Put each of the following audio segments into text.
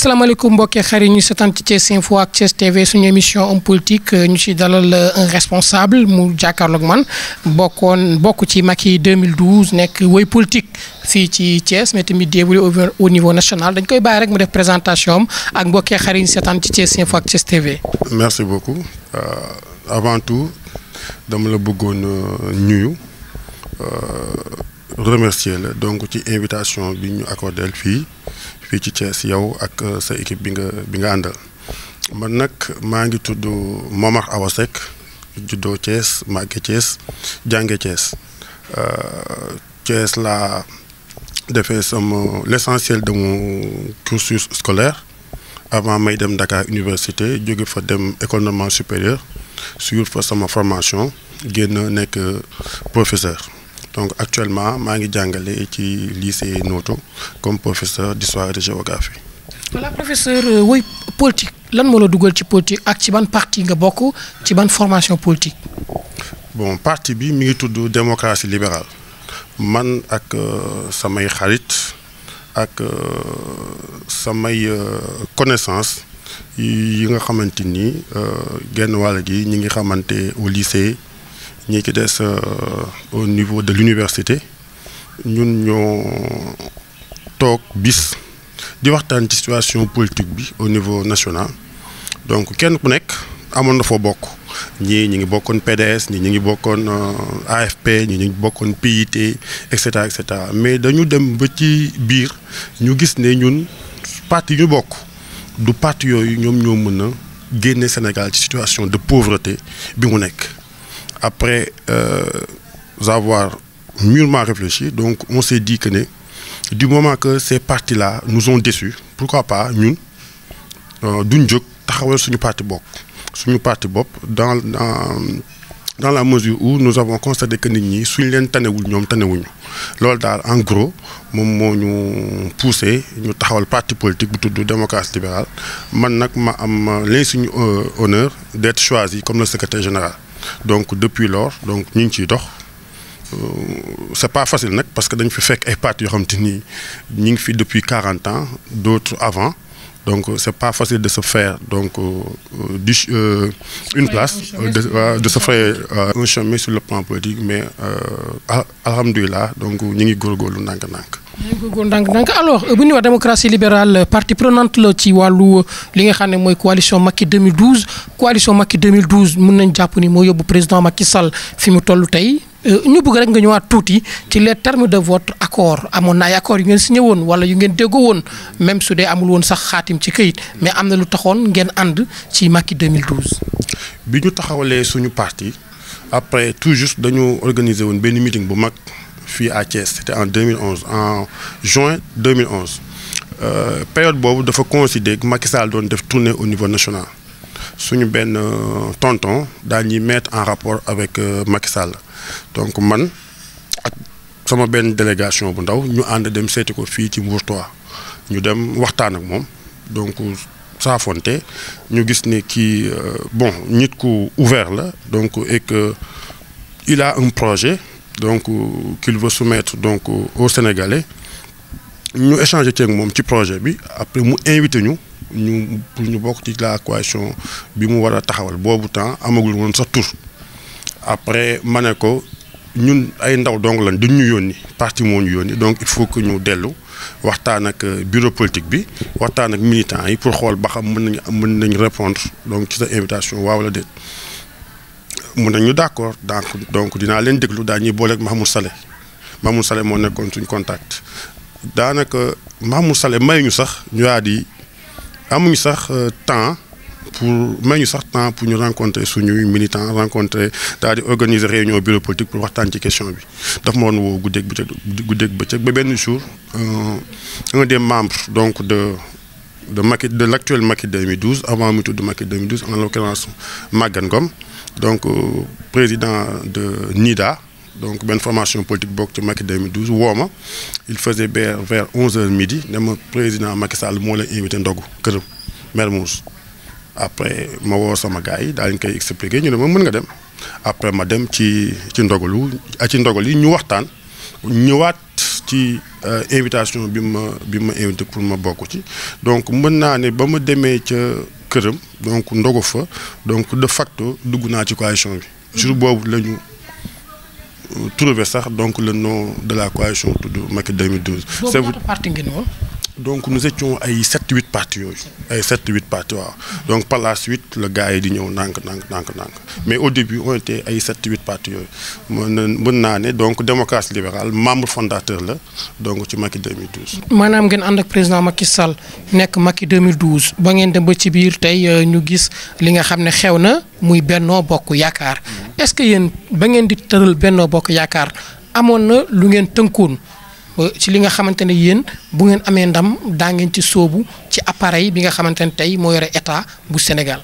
asalaamaaleykum mbokki xarit ñu seetaan ci Thiès Info ak Thiès TV suñu émission homme politique ñu ci dalal un responsable mu jàkkaarloog man bokk ci Macky 2012 nekk woy politique fii ci Thiès mais tamit di évoluer au niveau national dañ koy bàyyi rek mu def présentation am ak mbokki xarit ñu seetaan ci Thiès Info ak Thiès TV. Merci beaucoup avant tout dama la bëggoon nuyu remercier la donc ci invitation bi ñu accordé fii ci Thiès yow ak sa équipe bi nga àndal man nag maa ngi tudd Momar Awa Seck juddoo Thiès màgge Thiès jànge Thiès Thiès laa defee l'essentiel de mon cursus scolaire avant may dem Dakar université jóge fa dem école normale supérieure suivre fa sama formation génn nekk professeur. Donc actuellement maa ngi jàngale ci lycée Noto comme professeur d'histoire et de géographie. Voilà professeur woy politique lan moo la dugal ci politique ak ci ban parti nga bokk ci ban formation politique. Bon parti bi mi ngi tudd démocratie libérale man ak samay xarit ak samay connaissance yi nga xamante ni genn wàll gi ñi ngi xamante au lycée. ñi ki des au niveau de l'université ñun ñoo toog bis di waxtaan ci situation politique bi au niveau national donc kenn ku nekk amoon na foo bokk ñii ñi ngi bokkoon PDS ñii ñi ngi bokkoon AFP ñii ñi ngi bokkoon PIT et cetera mais dañu dem ba ci biir ñu gis ne ñun parti ñu bokk du parti yooyu ñoom ñoo mën a génne Sénégal ci situation de pauvreté bi mu nekk. Après avoir mûrement réfléchi, donc on s'est dit que du moment que ces partis-là nous ont déçus, pourquoi pas nous, duñ jóg taxawal suñu parti bopp dans la mesure où nous avons constaté que nit ñi suñ leen tanewul ñoom tanewuñu loolu daal en gros moom moo ñu poussé ñu taxawal parti politique bu tudd démocratie libérale man nag ma am l'insigne honneur d'être choisi comme le secrétaire général. Donc depuis lors donc ñu ngi ciy dox c'est pas facile nag parce que dañ fi fekk ay partis yoo xam te ni ñu ngi fi depuis 40 ans d'autres avant donc c'est pas facile de se faire donc une place de se faire un chemin sur le plan politique mais alhamdulilah donc ñu ngi góorgóorlu ndànk-ndànk. Alors bu ñuy wax démocratie libérale partie prenante la ci wàllu li nga xam ne mooy coalition Macky 2012 coalition Macky 2012 mën nañ jàpp ni moo yóbbu président Macky Sall fi mu toll tey ñu bëgg rek nga ñëwaat tuuti ci les termes de votre accord amoon na ay accords yu ngeen signé woon wala yu ngeen déggoo woon même su dee amul woon sax xaatim ci këyit mais am na lu taxoon ngeen ànd ci Macky 2012. bi ñu taxawalee suñu parti après tout juste dañu organiser woon benn meeting bu mag. fii à Thiès c'était en 2011 en juin 2011 période boobu dafa coïncider que Macky Sall doon def tournée au niveau national suñu benn tonton daal ñuy mettre en rapport avec Macky Sall donc man ak sama benn délégation bu ndaw ñu ànd dem seeti ko fii ci Mbourtois ñu dem waxtaan ak moom donc saafonte ñu gis ne kii bon nit ku ouvert la donc et que il a un projet. Donc qu'il veut soumettre donc aux Sénégalais ñu échanger ci ak moom ci projet bi après mu invité ñu pour ñu bokk ci la coalition bi mu war a taxawal boobu temps amagul woon sax tur après ma ne ko ñun ay ndaw dong lañ duñ ñu yónni parti moo ñu yónni donc il faut que ñu dellu waxtaan ak bureau politique bi waxtaan ak militants yi pour xool ba xam mën nañ répondre donc ci sa invitation waaw wala déet. mun nañu d'accord donc dinaa leen déglu daa ñuy booleeg Mahmoud Saleh moo nekkoon suñ contact daanaka Mahmoud Saleh mayuñu sax ñu amuñu sax temps pour ñu rencontrer suñuy militants rencontrer daal di organiser réunion bureau politique pour waxtaan ci question bi daf ma woon woo guddeeg bëccëg ba benn jour un des membres donc de l'actuel Macky 2012 avant mu tudd Macky 2012 en l'occurrence Maguette Ngom donc président de NIDA donc benn formation politique bokk ci Macky 2012 woo ma il faisait vers 11h midi ne ma président Macky Sall moo la invité ndogu këram Mermoz après ma woo sama gars yi daal ñu koy expliquer ñu ne ma mën nga dem après ma dem ci ndogal yi ñu waxtaan ñëwaat ci invitation bi ma invité pour ma bokk ci donc mën naa ne ba ma demee ca këram donc ndogu fa donc de facto dugg naa ci coalition bi. jour boobu la ñu trouvé sax donc le nom de la coalition tudd Macky 2012. c'est vous parti ngeen woon. donc nous étions ay 7-8 partis yooyu ay 7-8 partis waaw donc par la suite le gars yi di ñëw ndànk mais au début on était ay 7-8 partis yooyu mën naa ne donc démocratie libérale membre fondateur la donc ci Macky 2012. maanaam ngeen ànd ak président Macky Sall nekk Macky 2012 ba ngeen dem ba ci biir tey ñu gis li nga xam ne xew na muy Benno Bokk Yaakaar est-ce que yéen ba ngeen di tëral Benno Bokk Yaakaar amoon na lu ngeen tënkoon. ci li nga xamante ne yéen bu ngeen amee ndam daa ngeen ci sóobu ci appareil bi nga xamante ne tey moo yore état bu Sénégal.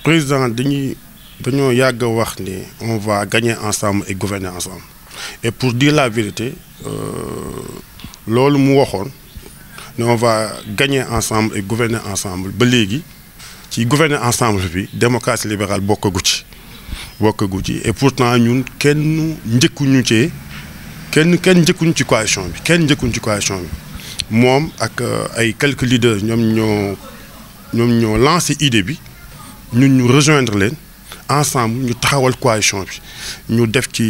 président dañoo yàgg a wax ne on va gagner ensemble et gouverner ensemble et pour dire la vérité loolu mu waxoon ne on va gagner ensemble et gouverner ensemble ba léegi ci gouverner ensemble bi démocratie libérale bokkagu ci et pourtant ñun kenn njëkkuñu ci. kenn njëkkuñu ci coalition bi moom ak ay quelques leaders ñoom ñoo lancé idée bi ñun ñu rejoindre leen ensemble ñu taxawal coalition bi ñu def ci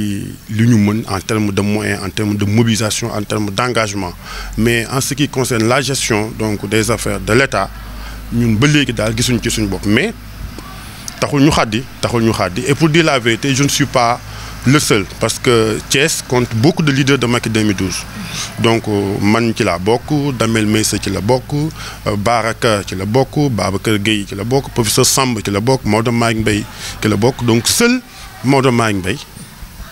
li ñu mën en termes de moyens en termes de mobilisation en termes d'engagement mais en ce qui concerne la gestion donc des affaires de l'État ñun ba léegi daal gisuñu ci suñu bopp mais taxul ñu xaddi et pour dire la vérité je ne suis pas le seul parce que Thiès compte beaucoup de leaders de Macky 2012 donc man ci la bokk Damel Meissa ci la bokk Baraka ci la bokk Babacar Gueye ci la bokk professeur Samb ci la bokk Maodo Malick Mbaye ci la bokk donc seul Maodo Malick Mbaye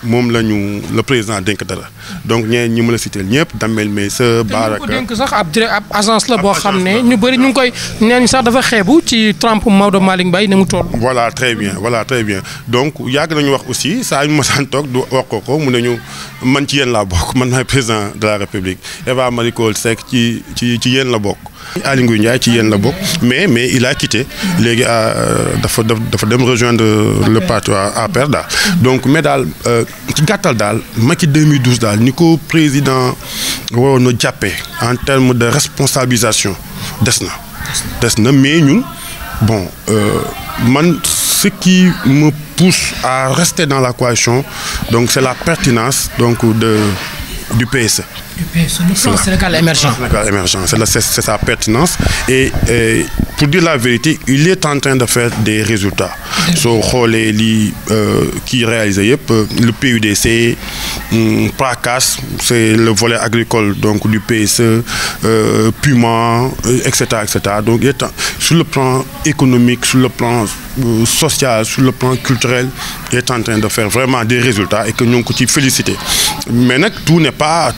moom la ñu le président dénk dara donc ñeneen ñi mën a citer ñëpp Damel Meissa Baraka te ñu ko dénk sax ab agence la boo xam ne ñu bëri ñu ngi koy neen sax dafa xeebu ci trempe Maodo Malick Mbaye ne mu toll. voilà très bien donc yàgg nañu wax aussi saa ñu masaan toog du wax ko mu ne ñu man ci yéen laa bokk man maay président de la République Eva Marie Coll Seck ci yéen la bokk. Aly Ngouille Ndiaye ci yéen la bokk mais il a quitté léegi dafa dem rejoindre le parti APR daal donc mais daal ci gàttal daal Macky 2012 daal ni ko président waroon a jàppee en termes de responsabilisation des na mais ñun bon man ce qui me pousse à rester dans la coalition donc c'est la pertinence donc du PSE. Le plan Sénégal émergent. C'est sa pertinence et pour dire la vérité il est en train de faire des résultats soo xoolee lii kii réalisé yëpp le PUDC PACAS c'est le volet agricole donc du PSE Puma etc. donc il est sur le plan économique sur le plan social sur le plan culturel il est en train de faire vraiment des résultats et que ñu ngi ko ci féliciter mais nag tout n'est pas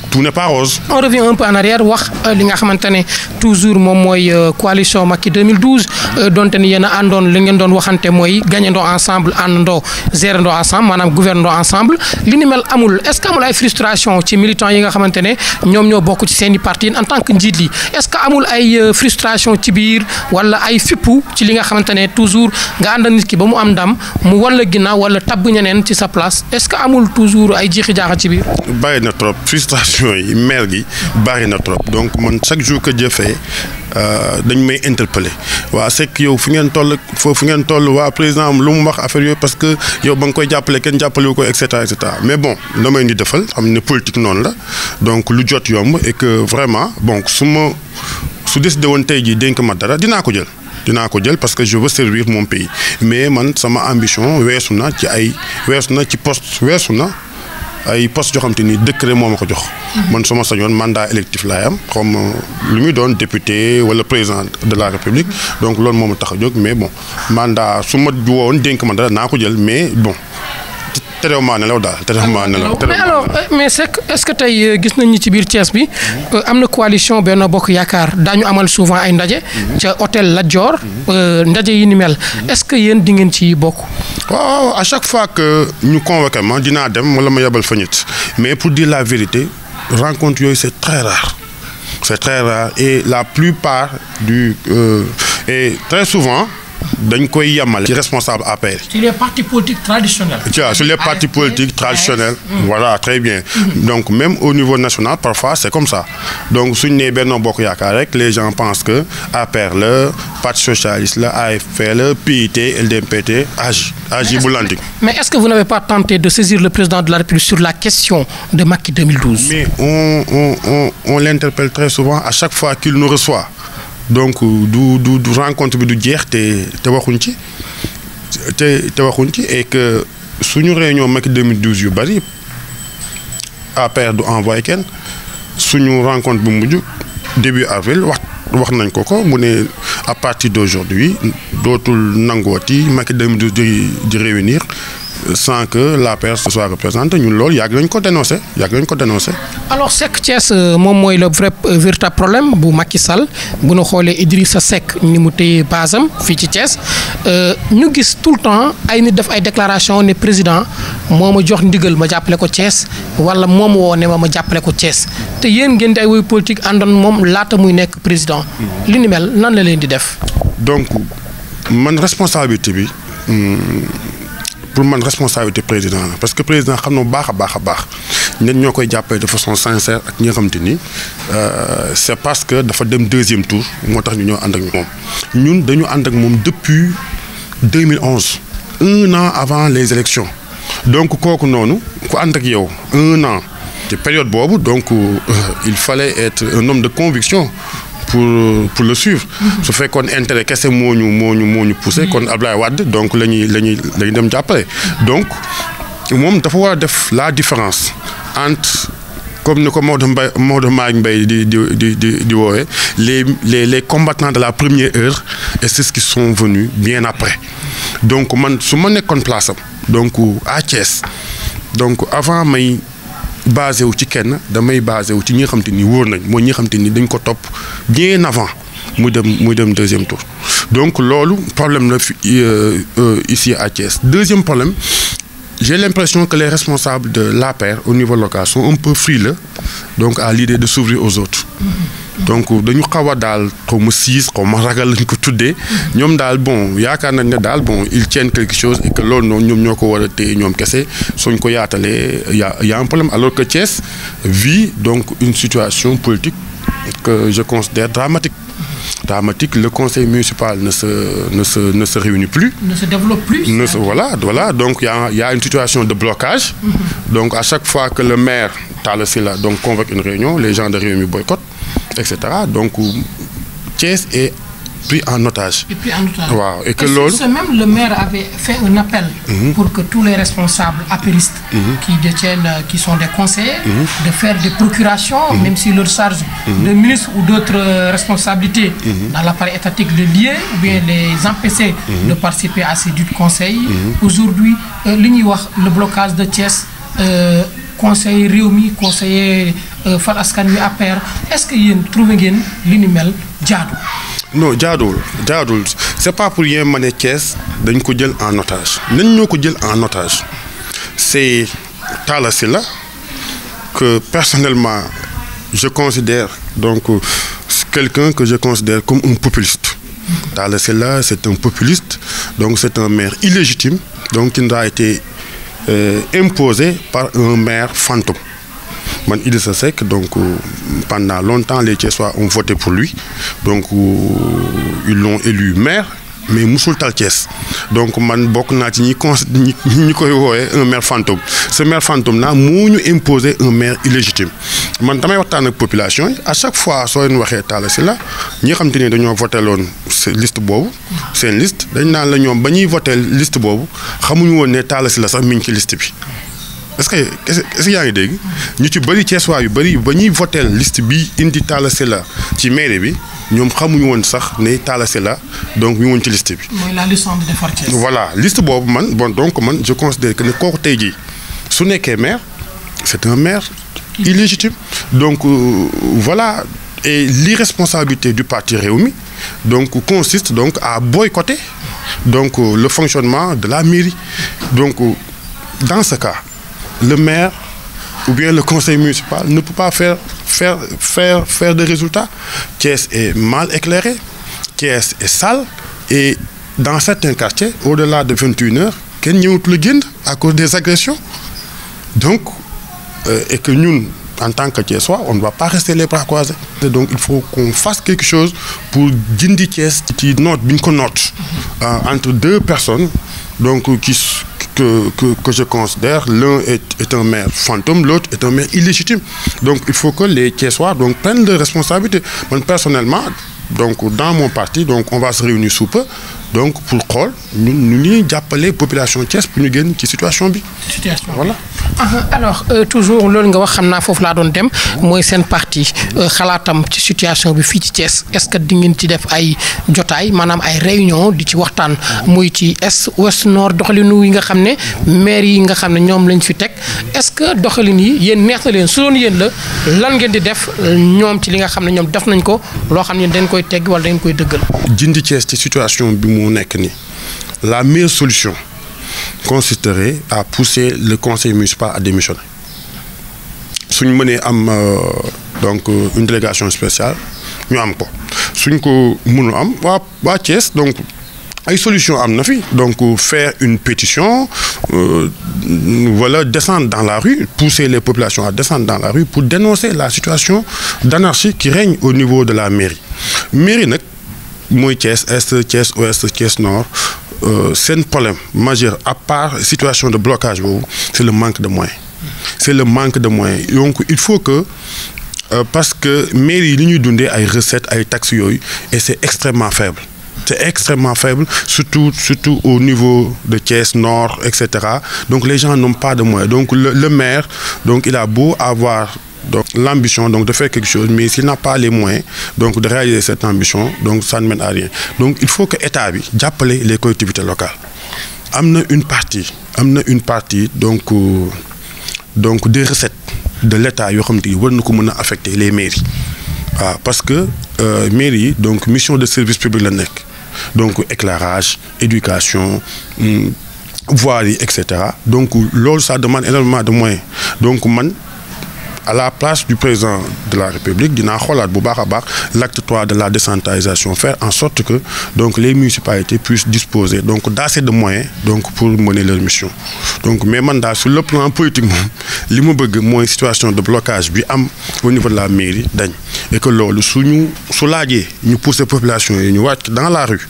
rose. On revient un peu en arrière wax li nga xamante ne toujours moom mooy coalition Macky 2012 donte ni yéen a àndoon li ngeen doon waxante mooy gagnandoo ensemble àndandoo gérandoo ensemble maanaam gouvernandoo ensemble li ni mel amul est-ce que amul ay frustration ci militants yi nga xamante ne ñoom ñoo bokk ci seen i parti en tant que njiit li est-ce que amul ay frustration ci biir wala ay fippu ci li nga xamante ne toujours nga ànd nit ki ba mu am ndam mu wala ginnaaw wala tabb ñeneen ci sa place est-ce que amul toujours ay jiixi jaaxa ci biir. bari na trop frustration yi maire gi bari na trop donc man chaque jour que jëfee dañ may interpeller waa c'est que yow fu ngeen toll waa président lu mu wax affaire yooyu parce que yow ba nga koy jàppale kenn jàppale ko et cetera mais bon damay di defal xam ne politique noonu la donc lu jot yomb et que vraiment bon su décidé woon tey jii dénk ma dara dinaa ko jël parce que je veux servir mon pays mais man sama ambition weesu na ci poste ay poste yoo xam te ni décret moo ma ko jox. man sama sañoon mandat électif laay am comme lu muy doon député wala président de la République donc loolu moo ma tax a jóg mais bon mandat su ma woon dénk ma dara naa ko jël mais bon. terewuma nelaw daal mais alors mais est-ce que tey gis nañ ni ci biir Thiès bi am na coalition Benno Bokk Yaakaar daañu amal souvent ay ndaje ca hôtel Lat Dior ndaje yi ni mel est-ce que yéen di ngeen ci bokk. waaw à chaque fois que ñu convoqué ma dinaa dem wala ma yebal fa nit mais pour dire la vérité rencontre yooyu c'est très rare et la plupart et très souvent dañ koy yemale ci responsable APR. Sur les partis politiques traditionnels. Sur les partis politiques traditionnels. Voilà, très bien. Donc même au niveau national, parfois c'est comme ça. Donc suñ nee Benno Bokk Yaakaar rek, les gens pensent que APR le Parti socialiste, le AFP, le PIT, LDMPT, AJ Boulandik. Mais est-ce que vous n'avez pas tenté de saisir le président de la République sur la question de Macky 2012? Mais on l'interpelle très souvent à chaque fois qu'il nous reçoit. Donc du rencontre bi du jeex te waxuñ ci te waxuñ ci et que suñu réunion Macky 2012 yu bari APR du envoyé kenn suñu rencontre bu mujj début avril wax nañ ko mu ne à partir d'aujourd'hui dootul nangooti Macky 2012 di réunir sans que l'APR se soit représentée. Ñun loolu yàgg nañ ko dénoncer. Alors Seck Thiès moom mooy le véritable problème bu Macky Sall bu ñu xoolee Idrissa Seck ni mu téye basam fii ci Thiès ñu gis tout le temps ay nit def ay déclaration ne président moo ma jox ndigal ma jàppale ko Thiès wala moom woo ne ma jàppale ko Thiès te yéen ngeen di ay woy politique àndoon moom laata muy nekk président li ni mel nan la leen di def. Donc man responsabilité bi. Pour man responsabilité président la parce que président xam na baax a baax ñun ñoo koy jàppale de façon sincère ak ñi nga xamante ni c'est parce que dafa dem deuxième tour moo tax ñu ñoo ànd ak moom ñun dañu ànd ak moom depuis 2011 un an avant les élections donc kooku noonu ku ànd ak yow un an te période boobu donc il fallait être un homme de conviction pour le suivre. su fekkoon intérêt kese moo ñu poussé kon Abdoulaye Wade donc la ñuy dem jàppale donc moom dafa war a def la différence entre comme ni ko Maodo Malick Mbaye di woowee les combattants de la première heure et ceux qui sont venus bien après donc man su ma nekkoon place am donc à Thiès donc avant may basé wu ci kenn damay basé wu ci ñi nga xamante ni wóor nañ mooy ñi nga xamante ni dañ ko topp bien avant muy dem deuxième tour donc loolu problème la ici à Thiès. Deuxième problème, j'ai l'impression que les responsables de l'APR au niveau local sont un peu frileux donc à l'idée de s'ouvrir aux autres. Donc dañu xaw a daal xaw ma siis xaw ma ragal lañ ko tuddee ñoom daal bon yaakaar nañ ne daal bon ils tiennent quelque chose et que loolu noonu ñoom ñoo ko war a téye ñoom kese suñ ko yaatalee y a un problème alors que Thiès vit donc une situation politique que je considère dramatique. Le conseil municipal ne se réunit plus. Ne se développe plus. Voilà. Donc il y a une situation de blocage. Donc à chaque fois que le maire Talla Sylla donc convoque une réunion, les gens de Rewmi boycottent, etc. Donc Thiès est pris en otage. Wow. Et que même le maire avait fait un appel pour que tous les responsables apéristes qui sont des conseillers, de faire des procurations, même si leur charge de ministre ou d'autres responsabilités dans l'appareil étatique le lier ou bien les empêcher de participer à ces dits conseils. Aujourd'hui, le blocage de Thiès, conseiller Rewmi, conseiller Fal Askan Wi APR, est-ce que vous trouvez li ni mel jaadu? Non, jaaduwul c'est pas pour rien ma ne Thiès dañ ko jël en otage nañ ñoo ko jël en otage c'est Talla Sylla que personnellement je considère donc quelqu'un que je considère comme un populiste. Talla Sylla c'est un populiste donc c'est un maire illégitime donc qui nous a été imposé par un maire fantôme. Man Idrissa Seck donc pendant longtemps les Thiessois ont voté pour lui donc ils l'ont élu maire mais musul tal Thiès donc man bokk naa ci ñi koy woowee un maire fantôme. Ce maire fantôme là moo ñu imposer un maire illégitime man damay waxtaan ak population yi à chaque fois soo leen waxee Talla Sylla ñi nga xam te ne dañoo voté loon liste boobu seen liste dañ naan la ñoom ba ñuy voté liste boobu xamuñu woon ne Talla Sylla sax mi ngi ci liste bi. Est-ce que yaa ngi dégg ñu ci bëri Thiessois yu bëri ba ñuy voté liste bi indi Talla Sylla ci mairie bi ñoom xamuñu woon sax ne Talla Sylla donc ñu woon ci liste bi. mooy la liste de Defar Thiès. Voilà liste boobu donc je considère que ne kooku tey jii su nekkee maire c'est un maire illégitime donc voilà et l'irresponsabilité du parti Rewmi donc consiste donc à boycotter donc le fonctionnement de la mairie donc dans ce cas. Le maire ou bien le conseil municipal ne peut pas faire de résultats. Thiès est mal éclairé, Thiès est sale et dans certains quartiers au-delà de 21h kenn ñëwatul a génn à cause des agressions donc et que ñun en tant que Thiessois on ne va pas rester les bras croisés. Donc il faut qu'on fasse quelque chose pour dindi Thiès ci noot bi ñu ko noot entre deux personnes donc que je considère l'un est un maire fantôme, l'autre est un maire illégitime. Donc il faut que les Thiessois donc prennent leurs responsabilités. Moi personnellement donc dans mon parti donc on va se réunir sous peu donc pour xool ñu ñuy jàppale population Thiès pour ñu génn ci situation bi. Voilà. Alors toujours loolu nga wax xam naa foofu laa doon dem mooy seen parti xalaatam ci situation bi fii ci Thiès est-ce que di ngeen ci def ay jotaay maanaam ay réunion di ci waxtaan muy ci est ouest nord doxalinu yi nga xam ne maire yi nga xam ne ñoom lañ fi teg est-ce que doxalin yi yéen neex na leen su doon yéen la lan ngeen di def ñoom ci li nga xam ne ñoom def nañ ko loo xam ne dañ koy tegg wala dañ koy dëggal. Dindi Thiès ci situation bi mu nekk nii la meilleure solution consisterait à pousser le conseil municipal à démissionner suñ mënee am donc une délégation spéciale ñu am ko suñ ko mënu am waa Thiès donc ay solution am na fi donc faire une pétition voilà descendre dans la rue pousser les populations à descendre dans la rue pour dénoncer la situation d'anarchie qui règne au niveau de la mairie nag mooy Thiès est Thiès ouest Thiès nord seen problème majeur à part situation de blocage boobu c'est le manque de moyens donc il faut que parce que mairie yi li ñuy dundee ay recettes ay taxes yooyu et c'est extrêmement faible surtout au niveau de Thiès nord etc. Donc les gens n'ont pas de moyens donc le maire donc il a beau avoir donc l'ambition donc de faire quelque chose mais s'il n'a pas les moyens donc de réaliser cette ambition donc ça ne mène à rien donc il faut que état bi jàppale les collectivités locales am na une partie donc des recettes de l'état yoo xam te war na ko mën a affecter les mairies waaw parce que mairies yi donc mission de service public la nekk donc éclairage éducation voirie etc. Donc loolu ça demande énormément de moyens donc man à la place du président de la République dinaa xoolaat bu baax a baax l'acte 3 de la décentralisation faire en sorte que donc les municipalités puissent disposer donc d'assez de moyens donc pour mener leur mission donc mais man daal sur le plan politique moom li ma bëgg mooy situation de blocage bi am au niveau de la mairie dañ et que loolu su laajee ñu pousser population yi ñu wàcc dans la rue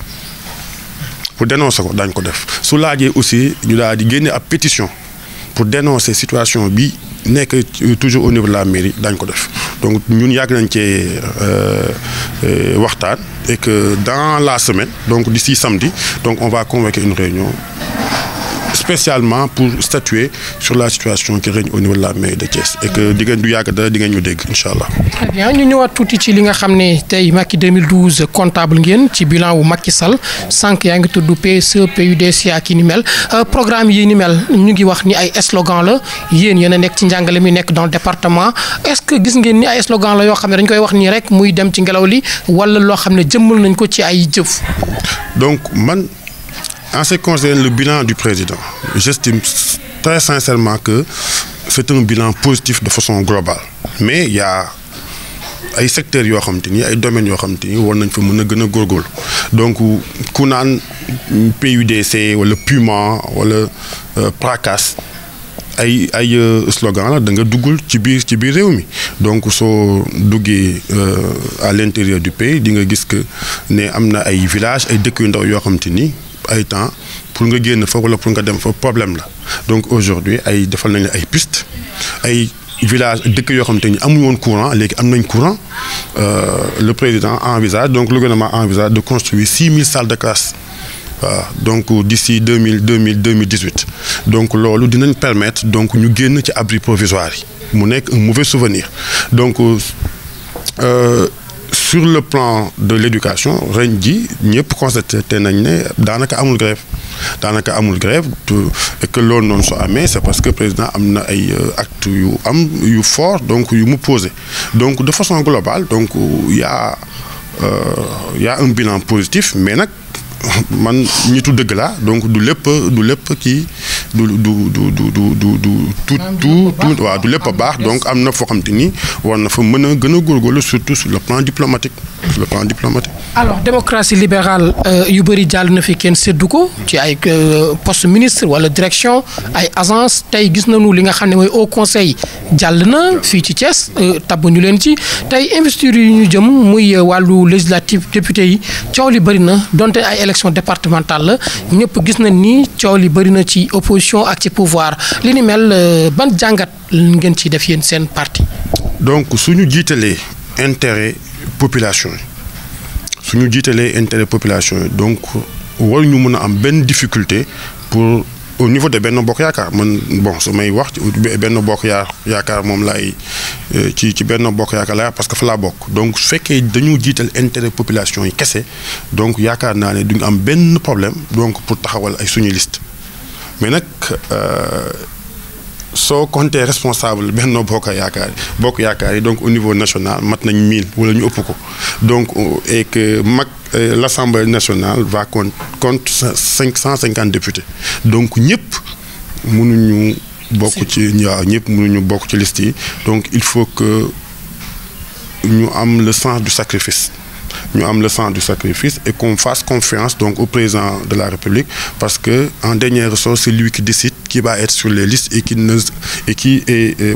pour dénoncer ko dañ ko def su laajee aussi ñu daal di génne ab pétition pour dénoncer situation bi nekk toujours au niveau de la mairie dañ ko def donc ñun yàgg nañ cee waxtaan et que dans la semaine donc d'ici samedi donc on va convoquer une réunion spécialement pour statuer sur la situation qui règne au niveau de la mairie de Thiès et que di ngeen du yàgg dara di ngeen ñu dégg incha allah. Très bien ñu ñëwaat tuuti ci li nga xam ne tey Macky 2012 comptable ngeen ci bilan wu Macky Sall sànq yaa ngi tudd PSE PUDC ak yi ni mel programme yi ni mel ñu ngi wax ni ay slogan la yéen yéen a nekk ci njàngale mi nekk dans le département est-ce que gis ngeen ni ay slogan la yoo xam ne dañ koy wax nii rek muy dem ci ngelaw li wala loo xam ne jëmmal nañ ko ci ay jëf. Donc man. En ce qui concerne le bilan du président, j'estime très sincèrement que c'est un bilan positif de façon globale. Mais il y a ay secteurs yoo xamante ni ay domaines yoo xamante ni war nañ fa mën a gën a góorgóorlu donc ku naan PUDC wala Puma wala PRACAS ay slogan la da nga duggul ci biir réew mi donc soo duggee à l'intérieur du pays di nga gis que ne am na ay villages ay dëkk yu ndaw yoo xamante ni ay temps pour nga génn fa wala pour nga dem fa problème la donc aujourd'hui ay defal nañ ay pistes ay village dëkk yoo xamante ni amuñu woon courant léegi am nañ courant le président envisage donc le gouvernement envisage de construire 6000 salles de classe donc d'ici 2018 donc loolu dinañ permettre donc ñu génn ci abri provisoire yi mu nekk un mauvais souvenir donc sur le plan de l'éducation ren ji ñëpp constaté nañ ne daanaka amul grève et que loolu noonu soo amee c'est parce que président am na ay actes yu fort donc yu mu posé donc de façon globale donc y a un bilan positif mais nag man ñitu dëgg la donc du lépp kii tout waaw du lépp a baax donc am na foo xam te ni war na fa mën a gën a góorgóorlu surtout sur le plan diplomatique. Alors démocratie libérale yu bëri jàll na fi kenn séddu ko ci ay poste ministre wala direction ay agence tey gis nañu li nga xam ne mooy au conseil jàll na fii ci Thiès tabb ñu leen ci tey investiture yi ñu jëm muy wàllu législative député yi coow li bëri na donte ay élection départementale la ñëpp gis nañ ni coow li bëri na ci opposition ak ci pouvoir li ni mel ban jàngat ngeen ci def yéen seen parti. donc suñu jiitalee intérêt population yi suñu jiitalee intérêt population yi donc war ñu mën a am benn difficulté pour au niveau de Benno Bokk Yaakaar man bon su may wax Benno Bokk Yaakaar moom laay ci Benno Bokk Yaakaar laay parce que fa laa bokk donc su fekkee dañu jiital intérêt population yi kese donc yaakaar naa ne duñu am benn problème donc pour taxawal ay suñu liste mais nag soo compté responsable Benno Bokk Yaakaar yi donc au niveau national mat nañ 1000 wala ñu ëpp ko donc et que l'Assemblée nationale va compte 550 députés donc ñëpp mënuñu bokk ci ñëpp mënuñu bokk ci liste yi donc il faut que ñu am le sens du sacrifice. Et qu'on fasse confiance donc au président de la République parce que en dernier ressort c'est lui qui décide qui va être sur les listes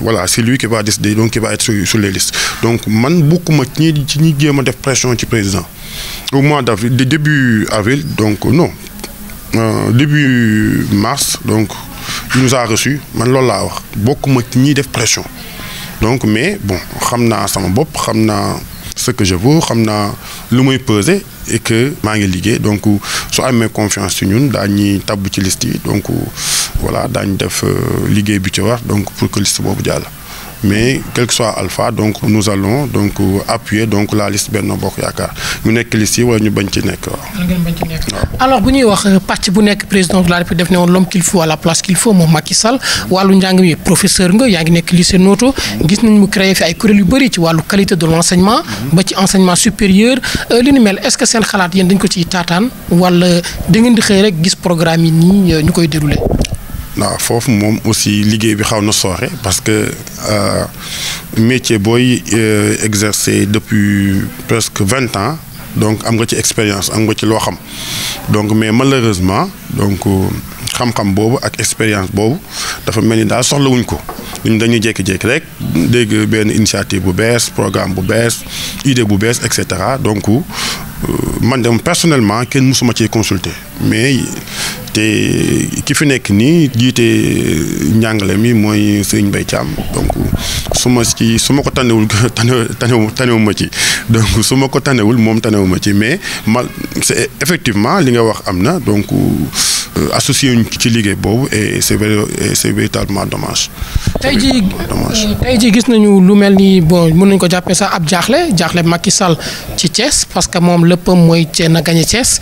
voilà c'est lui qui va décider donc qui va être sur les listes donc man bokkuma ci ñi jéem a def pression ci président au mois d'avril début avril donc non début mars donc il nous a reçu man loolu laa wax bokkuma ci ñi def pression donc mais bon xam naa sama bopp xam naa ce que je vaux xam naa lu muy peser et que maa ngi liggéey donc soo amee confiance ci ñun daañuy tabb ci liste yi donc voilà daañu def liggéey bi ci war donc pour que liste boobu jàll mais quel que soit alpha donc nous allons donc appuyer donc la liste Benno Bokk Yaakaar ñu nekk liste yi wala ñu bañ ci nekk waaw. alors bu ñuy wax pàcc bu nekk président de la République def ne woon l'homme qu'il faut à la place qu'il faut moom Macky Sall wàllu njàng mi professeur nga yaa ngi nekk lycée Noto gis nañ mu créé fi ay kuréel yu bëri ci wàllu qualité de l'enseignement ba ci enseignement supérieur li ni mel est-ce que seen xalaat yéen dañ ko ciy taataan wala da ngeen di xëy rek gis programme yi nii ñu koy dérouler. waaw foofu moom aussi liggéey bi xaw na sooxe parce que métier booy exercer depuis presque 20 ans donc am nga ci expérience am nga ci loo xam donc mais malheureusement donc xam-xam boobu ak expérience boobu dafa mel ni daal soxlawuñ ko ñun dañuy jékki-jékki rek dégg benn initiative bu bees programme bu bees idée bu bees et cetera donc man dem personnellement kenn mësuma ci consulter mais te ki fi nekk nii jiite njàngale mi mooy Serigne Mbaye Thiam donc su ma ko tanewul tanewu ma ci donc su ma ko tanewul moom tanewu ma ci mais c'est effectivement li nga wax am na donc associé wuñ ci liggéey boobu et c'est véritablement dommage. tey jii gis nañu lu mel ni bon mën nañu ko jàppee sax ab jaaxle Macky Sall ci Thiès parce que moom léppam mooy na gagné Thiès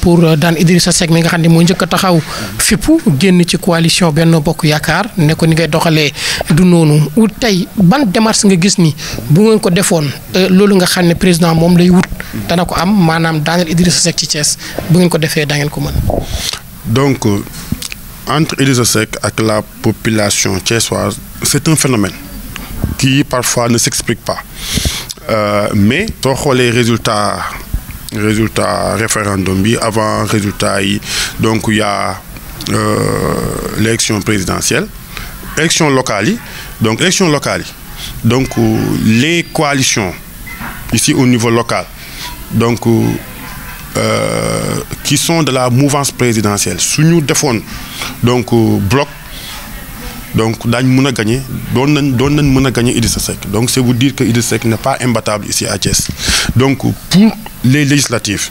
pour daan Idrissa Seck mi nga xam ne moo njëkk a taxaw fippu génn ci coalition Benno Bokk Yaakaar ne ko ni ngay doxalee du noonu tey ban démarche nga gis ni bu ngeen ko defoon loolu nga xam ne président moom lay wut dana ko am maanaam daaneel Idrissa Seck ci Thiès bu ngeen ko defee da ngeen ko mën. donc entre Idrissa Seck ak la population thiessoise c'est un phénomène qui parfois ne s'explique pas mais soo xoolee résultat référendum bi avant résultat yi donc il y a l'élection présidentielle élection locale yi donc les coalitions ici au niveau local donc qui sont de la mouvance présidentielle su ñu defoon donc bloc donc daañu mën a gagner doon nañ mën a gagner Idrissa Seck donc c'est vous dire que Idrissa Seck n'est pas imbattable ici à Thiès donc pour les législatives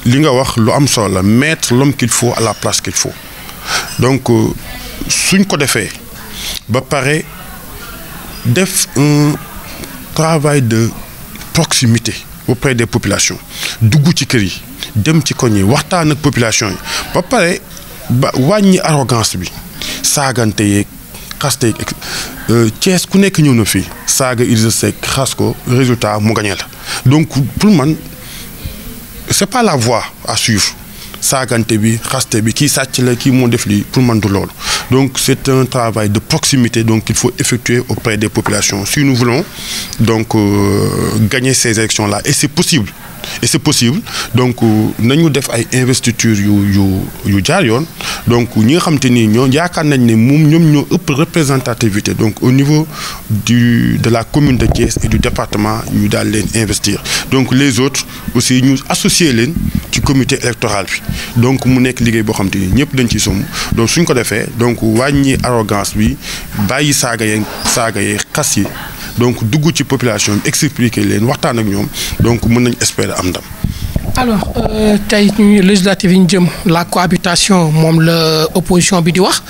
li nga wax lu am solo la mettre l'homme qu'il faut à la place qu'il faut donc suñ ko defee ba pare def un travail de proximité auprès des populations dugg ci kër yi dem ci koñ yi waxtaan ak population yi ba pare ba wàññi arrogance bi saagante yeeg xaste yeeg Thiès ku nekk ñëw na fii saaga Idrissa Seck xas ko résultat mu gagné la donc pour man c'est pas la voie à suivre saagante bi xaste bi kii sàcc la kii moo def lii pour man du loolu donc c'est un travail de proximité donc qu'il faut effectuer auprès des populations si nous voulons donc gagner ces élections là et c'est possible donc nañu def ay investitures yu jaar yoon donc ñi nga xam te ni ñoo yaakaar nañ ne moom ñoom ñoo ëpp représentativité donc au niveau de la commune de Thiès et du département ñu daal leen investir donc les autres aussi ñu associer leen ci comité électoral bi donc mu nekk liggéey boo xam te ni ñëpp dañ ciy somm donc suñ ko defee donc wàññi arrogance bi bàyyi saaga yeeg xas yi donc dugg ci population bi expliquer leen waxtaan ak ñoom donc mën nañ espérer am ndam. alors tey ñu législative yi ñu jëm la cohabitation moom la opposition bi di wax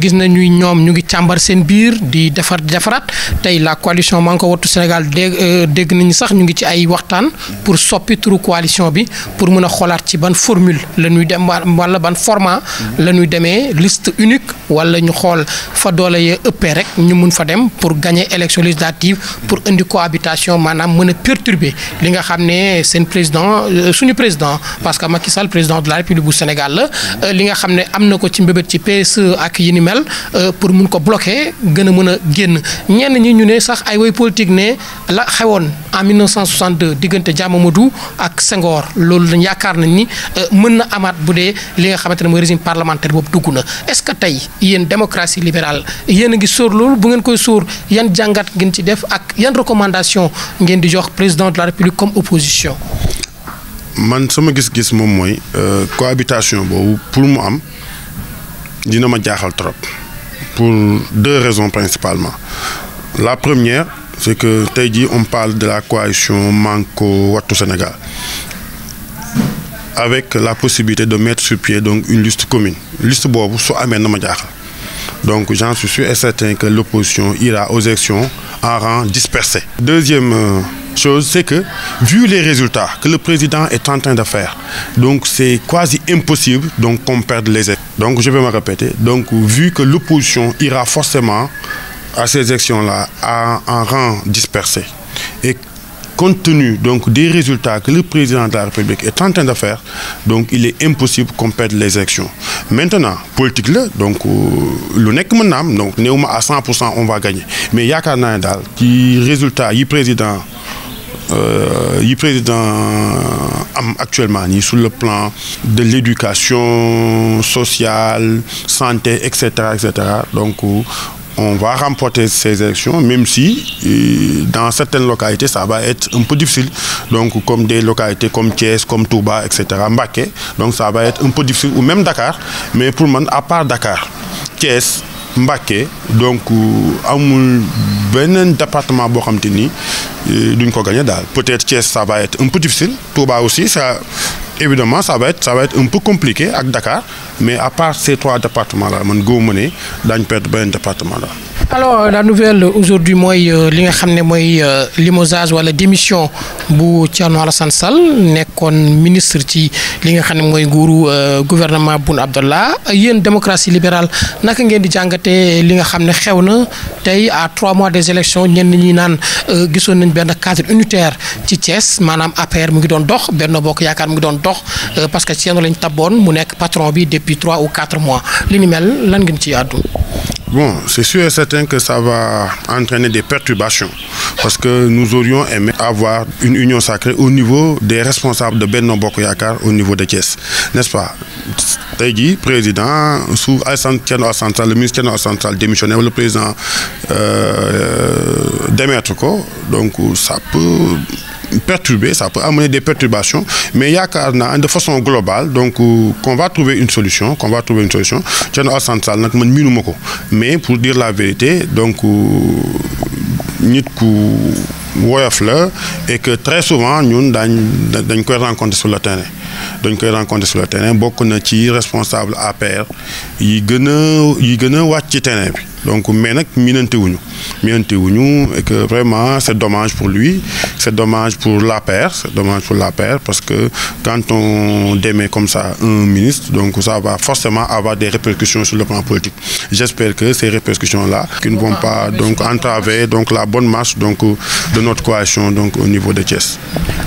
gis nañu ñoom ñu ngi càmbar seen biir di defaraat tey la coalition Manko Wattu Sénégal dégg nañu sax ñu ngi ci ay waxtaan pour soppi turu coalition bi pour mën a xoolaat ci ban formule la ñuy dem wala ban format la ñuy demee liste unique wala ñu xool fa doole yee ëppee rek ñu mun fa dem pour gagner élection législative pour indi cohabitation maanaam mën a perturber li nga xam ne seen président. suñu président parce que Macky Sall président de la République bu Sénégal la li nga xam ne am na ko ci mbébét ci PSE ak yi ni mel pour mun ko bloquer gën a mën a génn ñenn ñi ñu ne sax ay way politique ne la xewoon en 1962 diggante Dia Mamadou ak Senghor loolu dañ yaakaar nañ ni mën na amaat bu dee li nga xamante ne mooy régime parlementaire boobu dugg na est-ce que tey yéen démocratie libérale yéen a ngi sóor loolu bu ngeen koy sóor yan jàngat ngeen ci def ak yan recommandation ngeen di jox président de la République comme opposition. man sama gis-gis moom mooy cohabitation boobu pour mu am dina ma jaaxal trop pour deux raisons principalement la première c'est que tey jii on parle de la coalition Manko Wattu Sénégal avec la possibilité de mettre sur pied donc une liste commune liste boobu su amee na ma jaaxal donc j'en suis sûr et certain que l'opposition ira aux élections en rang dispersé. Deuxième chose, c'est que vu les résultats que le président est en train de faire, donc c'est quasi impossible donc qu'on perde les élections. Donc je vais me répéter, donc vu que l'opposition ira forcément à ces élections-là en rang dispersé et compte tenu donc des résultats que le président de la République est en train de faire, donc il est impossible qu'on perde les élections. Maintenant, politique là, donc lu nekk mën na am donc néewuma à 100% on va gagner mais yaakaar naa ne daal ci résultat yi président am actuellement nii sur le plan de l'éducation sociale, santé, etc. donc on va remporter ces élections, même si dans certaines localités, ça va être un peu difficile. Donc, comme des localités comme Thiès, comme Touba, etc., Mbacké. Donc, ça va être un peu difficile, ou même Dakar. Mais pour moi, à part Dakar, Thiès, Mbacké, donc, amul beneen département boo xam te ni duñ ko gagner daal. Peut-être Thiès, ça va être un peu difficile. Touba aussi, ça. Évidemment, ça va être un peu compliqué avec Dakar, mais à part ces trois départements-là, man gëwuma ne daañu perdre benn département là. Alors la nouvelle aujourd'hui mooy li nga xam ne mooy limogeage wala démission bu Thierno Alassane Sall nekkoon ministre ci li nga xam ne mooy nguuru gouvernement Boun Abdallah yéen démocratie libérale naka ngeen di jàngatee li nga xam ne xew na tey à 3 mois des élections ñenn ñi naan gisoon nañ benn cadre unitaire ci Thiès maanaam APR mu ngi doon dox Benno Bokk Yaakaar mu ngi doon dox parce que Thierno lañ tabboon mu nekk patron bi depuis 3 ou 4 mois li ni mel lan ngeen ci àddu. Bon, c'est sûr et certain que ça va entraîner des perturbations parce que nous aurions aimé avoir une union sacrée au niveau des responsables de Benno Bokk Yaakaar au niveau de Thiès, n'est-ce pas? Tey jii président sous Thierno Alassane Sall, le ministre Thierno Alassane Sall démissionné wala le président démettre ko donc ça peut perturber, ça peut amener des perturbations, mais yaakaar naa de façon globale donc qu'on va trouver une solution Thierno Alassane Sall nag man miinuma ko mais pour dire la vérité donc nit ku woyof la et que très souvent ñun dañ koy rencontrer sur le terrain bokk na ci responsable APR yi gën a wàcc ci terrain bi donc mais nag miinante wuñu et que vraiment c'est dommage pour lui C'est dommage pour l'APR, parce que quand on démet comme ça un ministre, donc ça va forcément avoir des répercussions sur le plan politique. J'espère que ces répercussions-là qui ne vont pas donc entraver donc la bonne marche donc de notre coalition donc au niveau de Thiès.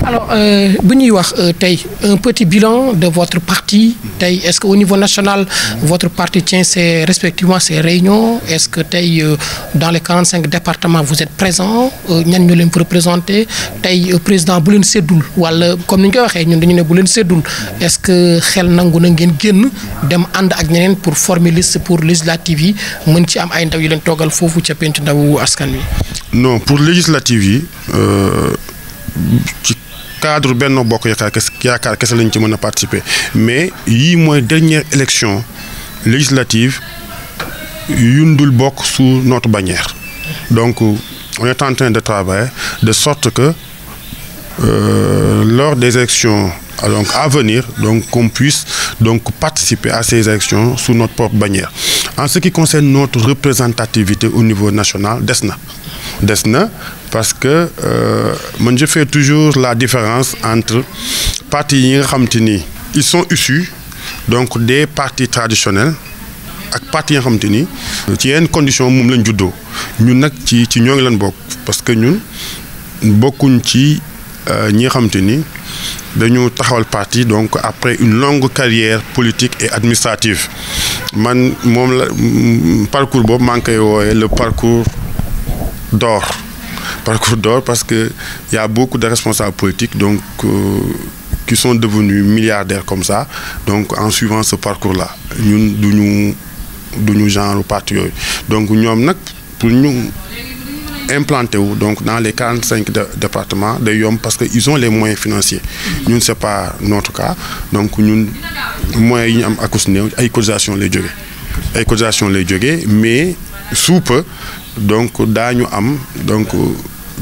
Alors, un petit bilan de votre parti. Est-ce qu'au niveau national, votre parti tient respectivement ses réunions? Est-ce que dans les 45 départements, vous êtes présents? Ñan ñu leen représenter? Président bu leen séddul wala comme ni ñu koy waxee ñun dañu ne bu leen séddul. Est-ce que xel nangu na ngeen génn dem ànd ak ñeneen pour former liste pour législative yi mën ci am ay ndaw yu leen toogal foofu ca penc ndawu askan wi? Non, pour législative yi ci cadre Benno Bokk Yaakaar kese lañ ci mën a participer mais yii mooy dernière élection législative yundul bokk sous notre bannière. Donc on est en train de travailler de sorte que lors des élections donc à venir donc qu'on puisse donc participer à ces élections sous notre propre bannière. En ce qui concerne notre représentativité au niveau national, des na parce que moi je fais toujours la différence entre partis yi nga xam te ni ils sont issus donc des partis traditionnels ak partis yi nga xam te ni ci yenn condition moom lañ juddoo ñun nag ci ñoo ngi leen bokk parce que ñun bokkuñ ci ñi nga xam te ni dañu taxawal parti donc après une longue carrière politique et administrative man moom la parcours boobu maa ngi koy woowe le parcours d'or parce que il y a beaucoup de responsables politiques donc qui sont devenus milliardaires comme ça donc en suivant ce parcours-là ñun duñu genre parti yooyu donc ñoom nag pour ñu implanté wu donc dans les 45 départements day yomb parce que ils ont les moyens financiers ñun c'est pas notre cas donc ñun moyens yi ñu am akus néew ay cotisations lay jógee mais sous peu donc daañu am donc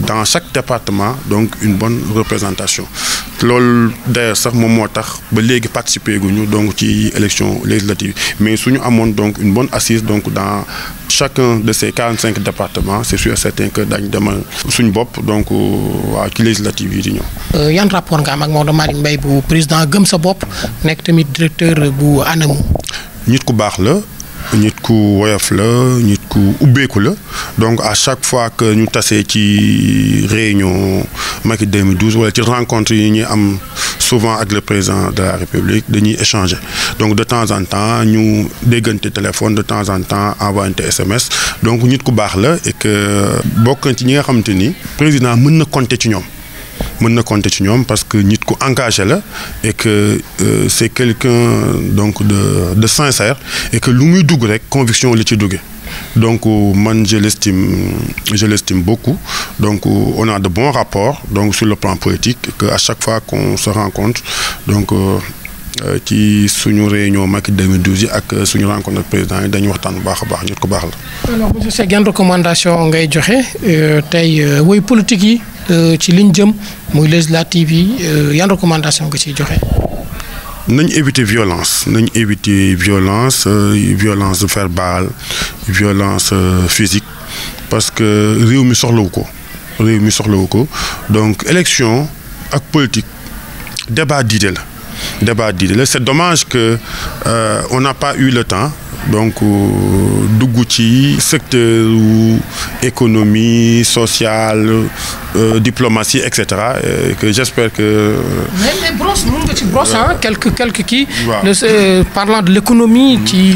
dans chaque département donc une bonne représentation loolu d'ailleurs sax moom moo tax ba léegi participer guñu donc ci élection législative mais suñu amoon donc une bonne assise donc dans chacun de ces 45 départements c'est sûr et certain que daañu demal suñu bopp donc waa ci législative yi di ñëw. yan rapport nga am ak Maodo Malick Mbaye bu président Gëm Sa Bopp nekk tamit directeur bu ANAMO. nit ku baax la. nit ku woyof la nit ku ubbeeku la donc à chaque fois que ñu tasee ci réunion Macky 2012 wala ci rencontre yi ñuy am souvent ak le président de la République dañuy échanger donc de temps en temps ñu déggante téléphone de temps en temps envoyante SMS donc nit ku baax la et que bokk ci ñi nga xamante ni président mën na compter ci ñoom parce que nit ku engagé la et que c'est quelqu'un donc de sincère et que lu muy dugg rek conviction li ci duggee donc man je l'estime beaucoup donc on a de bons rapports donc sur le plan politique que à chaque fois qu'on se rencontre donc ci suñu réunion Macky 2012 yi ak suñu rencontre ak président yi dañuy waxtaan bu baax a baax nit ko baax la. alors monsieur Seck yan recommandation ngay joxe tey woy politique yi ci liñ jëm muy législative yi yan recommandation nga ciy joxe. nañ éviter violence verbale violence physique parce que réew mi soxlawu ko donc élection ak politique débat d'idées la c'est dommage que on n'a pas eu le temps donc dugg ci secteur économie sociale diplomatie etc que j'espère que. mais brosse mën nga ci brosse quelques kii. parlant de l'économie ci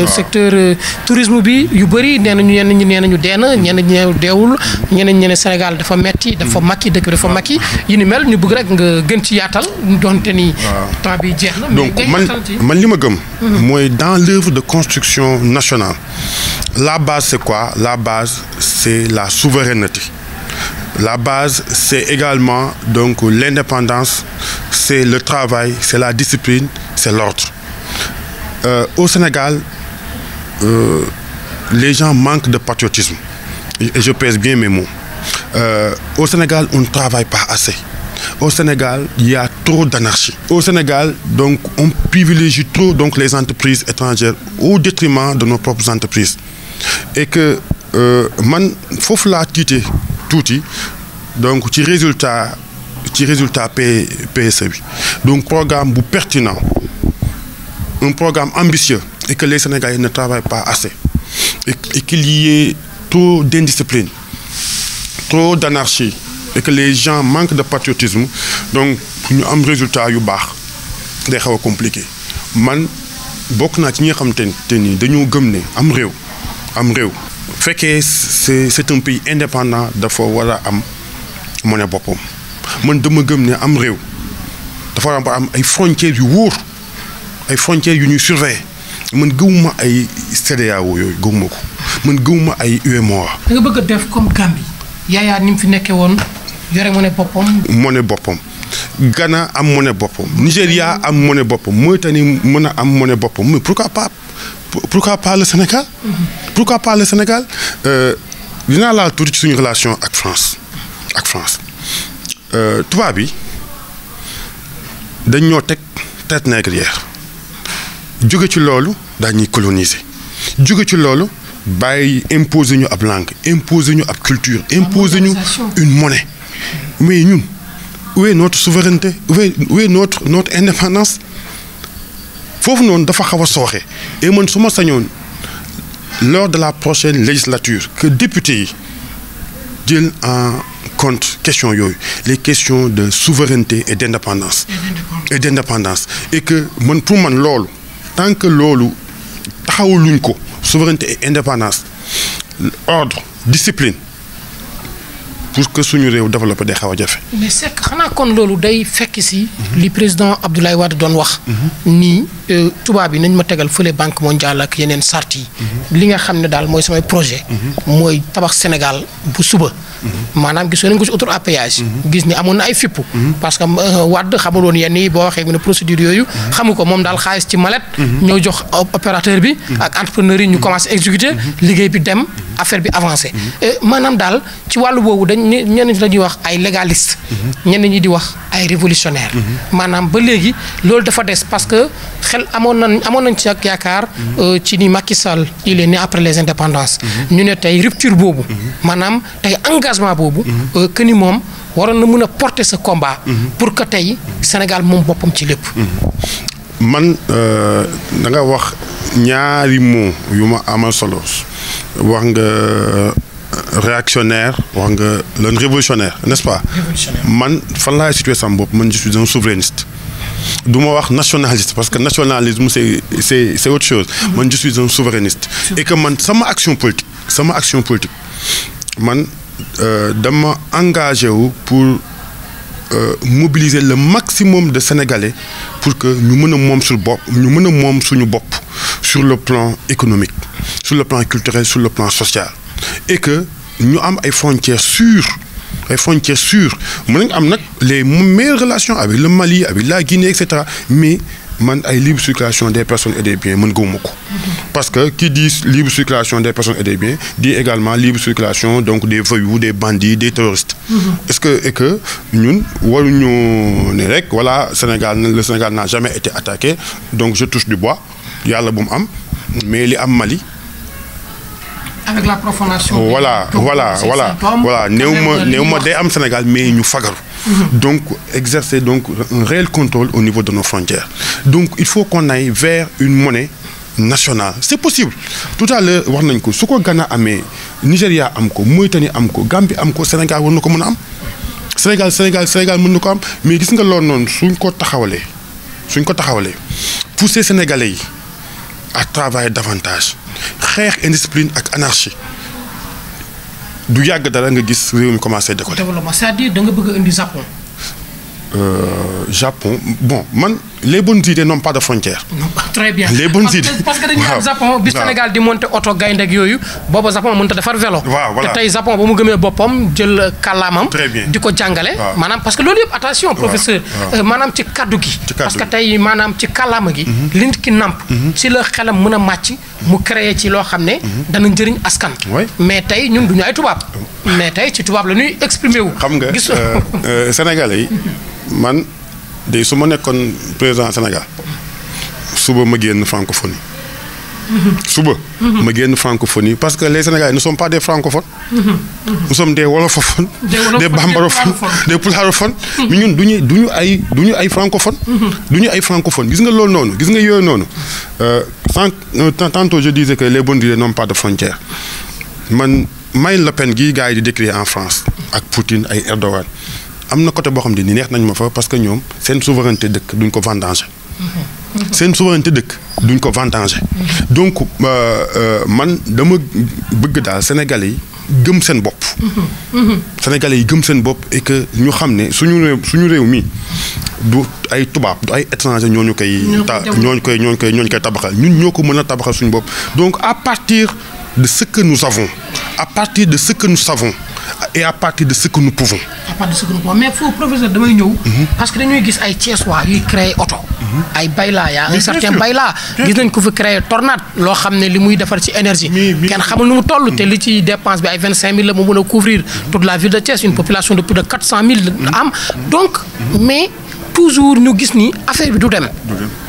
secteur tourisme bi yu bëri ñenn ñi nee nañu dee na ñenn ñi deewul ñeneen ñi ne Sénégal dafa metti dafa makki dëkk dafa makki yi ni mel ñu bëgg rek nga gën ci yaatal donte ni. temps bi jeex na. donc man li ma gëm. mooy dans l'œuvre de construction nationale la base c'est quoi? La base c'est la souveraineté. La base, c'est également donc l'indépendance, c'est le travail, c'est la discipline, c'est l'ordre. Au Sénégal, les gens manquent de patriotisme. Et je pèse bien mes mots. Au Sénégal, on ne travaille pas assez. Au Sénégal, il y a trop d'anarchie. Au Sénégal, donc, on privilégie trop donc, les entreprises étrangères au détriment de nos propres entreprises. Et que, man, faut la quitter. Tuuti donc ci résultat PSE bi donc programme bu pertinent, un programme ambitieux et que les Sénégalais ne travaillent pas assez et qu'il y ait trop d'indiscipline, trop d'anarchie et que les gens manquent de patriotisme, donc pour ñu am résultat yu baax day xaw a compliqué. Man bokk naa ci ñi nga xamante ni dañoo gëm ne am réew fekkee c'est un pays indépendant dafa war a am monnaie boppam. Man dama gëm ne am réew dafa war a am ay frontières yu wóor, ay frontières yu ñuy surveiller. Man gëwuma ay CEDEAO yooyu gëwuma ko, man gëwuma ay UEMOA. da nga bëgg a def comme Gambie Yaya ni mu fi nekkee woon yore monnaie boppam. Ghana am monnaie boppam, Nigéria am monnaie boppam, Mauritanie mën a am monnaie boppam, mais pourquoi pas le Sénégal? Pourquoi pas le Sénégal? Dinaa laal tuuti ci suñu relation ak France. Tubaab bi dañ ñoo teg traite négrière jóge ci loolu daañuy coloniser, jóge ci loolu bàyyi imposer ñu ab langue, imposer ñu ab culture, imposer ñu une monnaie. Mais ñun où est notre souveraineté, où est notre indépendance? Foofu noonu dafa xaw a sooxe. Et man su ma sañoon lors de la prochaine législature que député yi jël en compte question yooyu, les questions de souveraineté et d'indépendance. Et que man pour man loolu tant que loolu taxawuluñ ko, souveraineté et indépendance, ordre, discipline, pour que suñu réew développé day xaw a jafe. mais c'est que xanaa kon loolu day fekk si li président Abdoulaye Wade doon wax nii tubaab yi nañ ma tegal fële banque mondiale ak yeneen sart yi li nga xam ne daal mooy samay projet mooy tabax Sénégal bu suba. maanaam gisoon nañ ko ci autoroute à péage gis ni amoon na ay fippu parce que Wade xamul woon yenn yi boo waxee mu ne procédure yooyu xamu ko moom daal xaalis ci mallette ñoo jox opérateur bi ak entrepreneur yi ñu commencé exécuter liggéey bi dem affaire bi avancé maanaam daal ci wàllu boobu dañ ñenn ñi dañuy wax ay légaliste ñenn ñi di wax ay révolutionnaire maanaam ba léegi loolu dafa des parce que xel amoon nañ ci ak yaakaar ci ni Macky Sall il est né après les indépendances ñu ne tey rupture boobu maanaam tey engagement boobu que ni moom waroon na mën a porter ce combat pour que tey Sénégal moom boppam ci lépp. Man da nga wax ñaari mots yu ma amal solo wax nga réactionnaire wax nga le révolutionnaire, n'est-ce pas? Man fan laay situé sama bopp, man je suis un souverainiste. Du ma wax nationaliste parce que nationalisme c'est autre chose. Man je suis un souverainiste. Et que man sama action politique man dama engagé wu pour mobiliser le maximum de Sénégalais pour que ñu mën a moom suñu bopp sur le plan économique, sur le plan culturel, sur le plan social, et que ñu am ay frontières sûres. Mën nañ am nag les meilleures relations avec le Mali, avec la Guinée, etc. Mais man ay libre circulation des personnes et des biens mën gëwuma ko. Parce que qui dit libre circulation des personnes et des biens dit également libre circulation donc des voyous, des bandits, des terroristes. Est-ce que ñun waruñu ne rek voilà le Sénégal n'a jamais été attaqué, donc je touche du bois yàlla bu mu am, mais li am Mali. Avec la profanation. Voilà. néew ma day am Sénégal mais ñu fagaru. Donc exercer donc un réel contrôle au niveau de nos frontières. Donc il faut qu'on aille vers une monnaie nationale. C'est possible. Tout à l'heure wax nañ ko su ko Ghana amee, Nigéria am ko, Mauritanie am ko, Gambie am ko, Sénégal war na ko mën a am. Sénégal mën na ko am, mais gis nga loolu noonu suñ ko taxawalee pousser Sénégalais yi à travailler davantage, xeex indiscipline ak anarchie, du yàgg dara nga gis réew mi commencé décoller. Développement, c'est-à-dire da nga bëgg a indi Japon, bon man les bonnes idées n'ont pas de frontières. Non, très bien. Les bonnes idées. Parce que dañu am Japon bi Sénégal di monter oto gaynde ak yooyu booba Japon mënut a defar vélo. Voilà. te tey Japon ba mu gëmee boppam jël kàllaamam. Très bien. di ko jàngale. maanaam parce que loolu yëpp attention professeur. maanaam ci kaddu gi. parce que tey maanaam ci kàllaama gi. li nit ki namp. ci la xelam mën a màcc. mu créé ci loo xam ne. dana njëriñ askan. mais tey ñun duñu ay tubaab. mais tey ci tubaab la ñuy exprimer wu. xam nga Sénégalais yi man. de su ma nekkoon président Sénégal suba ma génn francophonie suba ma génn francophonie parce que les Sénégalais ne sont pas des francophones. Nous sommes des wolofophones, des bambarophones, des pulaarophones. mais ñun duñu ay francophones. duñu ay francophones gis nga loolu noonu gis nga yooyu noonu tantôt je disais que les Burundais n'ont pas de frontières man Marine Le Pen gii gars yi di décrire en France ak Poutine ay Erdogan am na côté boo xam ne ni neex nañ ma fa parce que ñoom seen souveraineté dëkk duñ ko vendanger. seen souveraineté dëkk duñ ko vendanger. donc man dama bëgg daal Sénégalais yi gëm seen bopp. Sénégalais yi gëm seen bopp et que ñu xam ne suñu réew mi du ay tubaab du ay étranger ñooñu koy tabaxal ñun ñoo ko mën a tabaxal suñu bopp donc à partir de ce que nous avons à partir de ce que nous savons et à partir de ce que nous pouvons. à partir de ce que nous pouvons mais foofu professeur damay ñëw. parce que dañuy gis ay Thiessois yuy créer oto. ay Bayla yaa un certain Bayla. gis nañ ko fi créer Tornade loo xam ne li muy defar ci énergie. kenn xamul nu mu toll te li ci dépense bi ay 25 000 la mu mën a couvrir toute la ville de Thiès une population de plus de 400 000 am donc mais. toujours ñu gis ni affaire bi du dem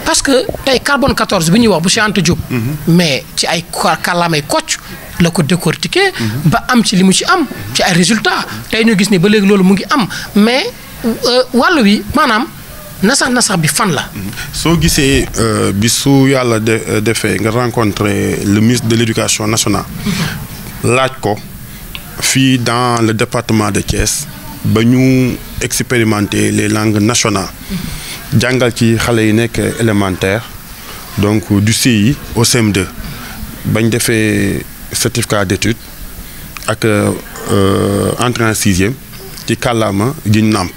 parce que tey carbone 14 bi ñuy wax bu Cheikh Anta Diop mais ci ay kàllaamay kocc la ko décortiquer ba am ci li mu ci am ci ay résultats tey ñu gis ni ba léegi loolu mu ngi am mais wàllu wi maanaam nasax bi fan la. soo gisee bi su yàlla defee nga rencontrer le ministre de l'éducation nationale laaj ko fii dans le département de Thiès ba ñu expérimenter les langues nationales jàngal ci xale yi nekk élémentaire donc du CI au CM2 bañ defee certificat d'études ak entrée en sixième ci kàllaama gi ñu nàmp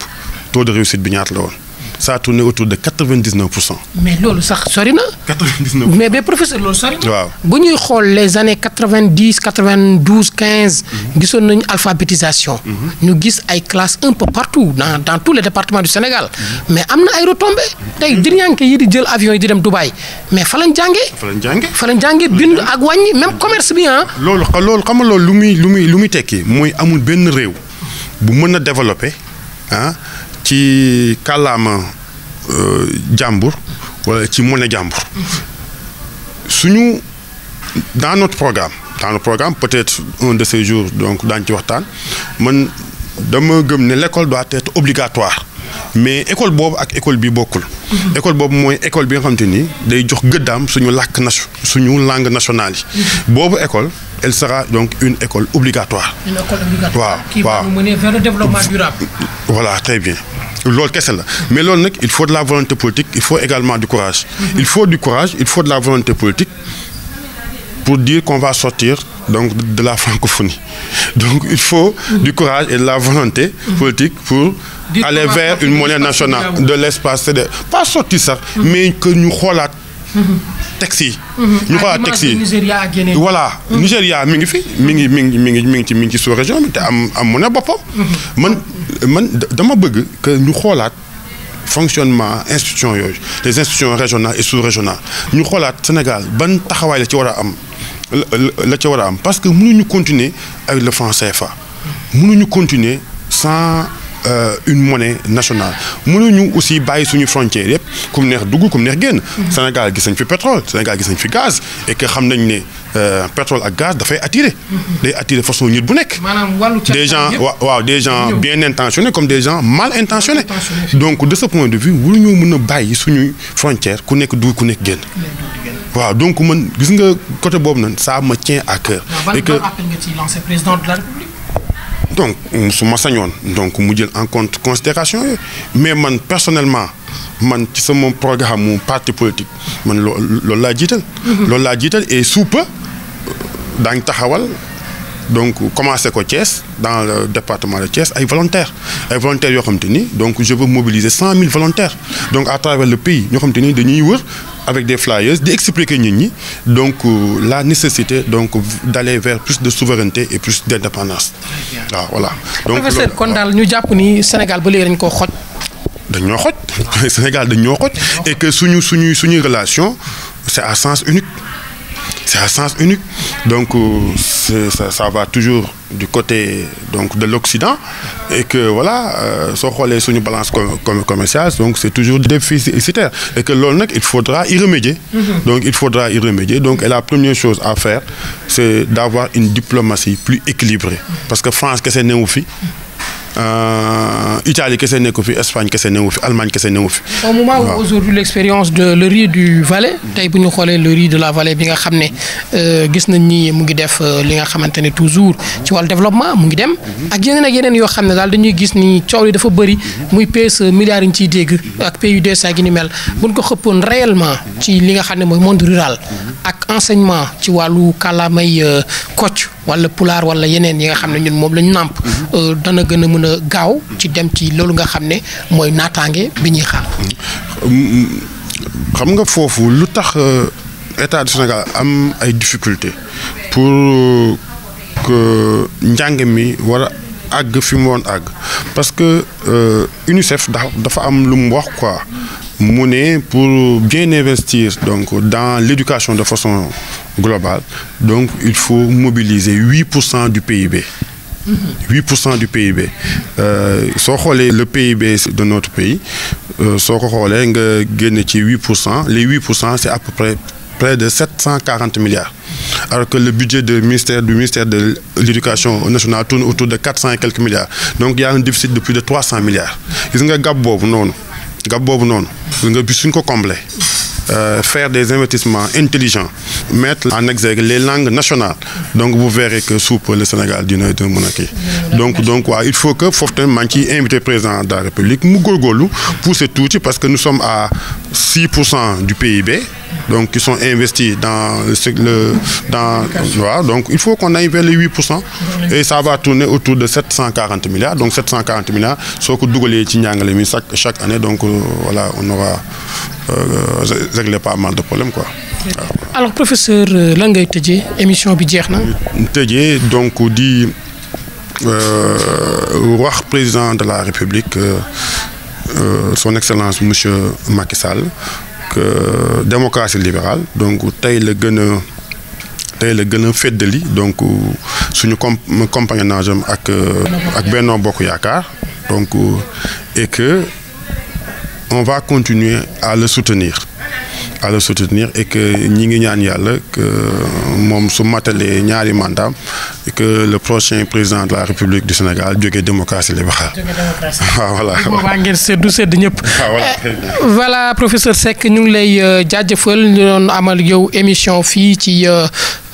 taux de réussite bi ñaata la woon ça a tourné autour de 99%. mais loolu sax sori na. 99%. mais professeur loolu sori na. waaw bu ñuy xool les années 90 92 15. gisoon nañu alphabétisation. ñu gis ay classes un peu partout dans tous les départements du Sénégal. mais am na ay retombées. tey diriyànke yi di jël avion yi di dem Dubaï mais fa lañ jàngee. fa lañ jàngee bind ak wàññi même commerce bi ah. loolu xam nga loolu lu muy tekki mooy amul benn réew bu mën a développer ah. ci kàllaama jàmbur wala ci monnaie jàmbur suñu dans notre programme peut-être un de ces jours donc daañu ci waxtaan man dama gëm ne l'école doit être obligatoire mais école boobu ak école bi bokkul. école boobu mooy école bi nga xamante ni day jox gëddaam suñu suñu langue nationale yi. boobu école elle sera donc une école obligatoire. une école obligatoire. waaw qui va nous mener vers le développement durable. voilà très bien. loolu kese la mais loolu nag il faut de la volonté politique il faut également du courage. il faut du courage il faut de la volonté politique pour dire qu'on va sortir donc de la francophonie donc il faut du courage et de la volonté politique pour aller vers une monnaie nationale de l'espace c'est pas sortir sax mais que ñu xoolaat texte yi. ñu xoolaat texte yi voilà. Nigéria mi ngi fi mi ngi ci sous-région bi te am monnaie boppam. man dama bëgg que ñu xoolaat fonctionnement institution yooyu les institutions régionales et sous-régionales ñu xoolaat Sénégal ban taxawaay la ci war a am parce que mënuñu continuer avec le franc CFA mënuñu continuer sans une monnaie nationale mënuñu aussi bàyyi suñu frontières yëpp ku mu neex dugg ku mu neex génn. Sénégal gis nañ fi pétrole Sénégal gis nañ fi gaz et que xam nañ ne pétrole ak gaz dafay attirer. day attirer façon nit bu nekk. des gens des gens bien intentionnés comme des gens mal intentionnés. donc de ce point de vue waruñoo mën a bàyyi suñuy frontières ku nekk dugg ku nekk génn. waaw donc man gis nga côté boobu nag ça me tient à cœur. et que appel nga ciy lancé président de la République. donc su ma sañoon donc mu jël en compte considération yooyu mais man personnellement man ci sama programme mu parti politique man loolu laa jiital. loolu laa jiital et sous peu daañu taxawal donc commencé ko Thiès dans le département de Thiès ay volontaires yoo xamante ni donc je veux mobiliser 100 000 volontaires donc à travers le pays ñoo xamante ni dañuy wër avec des flyers di expliquer nit ñi donc la nécessité donc d'aller vers plus de souveraineté et plus d'indépendance. waaw voilà. donc professeur kon daal ñu jàpp ni Sénégal ba léegi dañu koo xoj. dañoo xoj Sénégal dañoo xoj et que suñuy relation c'est à sens unique. c'est à sens unique donc ça va toujours du côté donc de l'Occident et que voilà soo xoolee suñu balance commerciale donc c'est toujours déficitaire et que loolu nag il faudra y remédier. Donc il faudra y remédier donc et la première chose à faire c'est d'avoir une diplomatie plus équilibrée parce que France kese newu fi. Italie kese nekku fi Espagne kese newu fi Allemagne kese newu fi. Au moment où aujourd'hui l'expérience de le riz du Valais tey bu ñu xoolee le riz de la Vallée bi nga xam ne gis nañ ni mu ngi def li nga xamante ne toujours ci wàllu développement mu ngi dem ak yeneen yoo xam ne daal dañuy gis ni coow li dafa bëri muy PSE milliards yi ñu ciy dégg ak PUDC gi ni mel bu ñu ko xëppoon réellement ci li nga xam ne mooy monde rural ak enseignement ci wàllu kàllaamay Kocc wala pulaar wala yeneen yi nga xam ne ñun moom lañu nàmp dana gën a mën a gaaw ci dem ci loolu nga xam ne mooy naataange bi ñuy xaar. xam nga foofu lu tax état du Sénégal am ay difficultés pour que njàng mi war a àgg fi mu woon àgg parce que UNICEF dafa am lu mu wax quoi mu ne pour bien investir donc dans l'éducation de façon globale donc il faut mobiliser 8% du PIB. 8% du PIB soo xoolee le PIB de notre pays soo ko xoolee nga génn ci 8% les 8% c'est à peu près de 740 milliards alors que le budget du ministère de l'éducation nationale tourne autour de 400 et quelques milliards donc il y a un déficit de plus de 300 milliards gis nga gap boobu noonu nga bis suñ ko combler faire des investissements intelligents mettre en exergue les langues nationales donc vous verrez que sous peu le Sénégal dina mën a kii donc waaw il faut que foofu tamit maa ngi ciy invité président de la République mu góorgóorlu pousser tuuti parce que nous sommes à 6% du PIB donc qui sont investis donc il faut qu'on aille vers les 8% et ça va tourner autour de 740 milliards donc 740 milliards soo ko dugalee ci njàngale mi chaque année donc voilà on aura régler pas mal de problèmes quoi. Alors professeur lan ngay tëjee émission bi jeex na. tëjee donc di wax président de la République son excellence monsieur Macky Sall que démocratie libérale donc tey la gën a feddali donc suñu compagnonnage am ak Benno Bokk Yaakaar donc et que on va continuer à le soutenir et que ñi ngi ñaan yàlla que moom su matalee ñaari mandat et que le prochain président de la République du Sénégal jógee démocratie libérale. Voilà. boobaa ngeen sedd ñëpp. Voilà professeur Seck ñu ngi lay jaajëfal ñu doon amal yow émission fii ci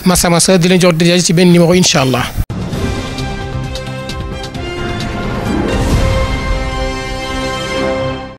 Massa Massa di leen jox ci benn numéro incha allah.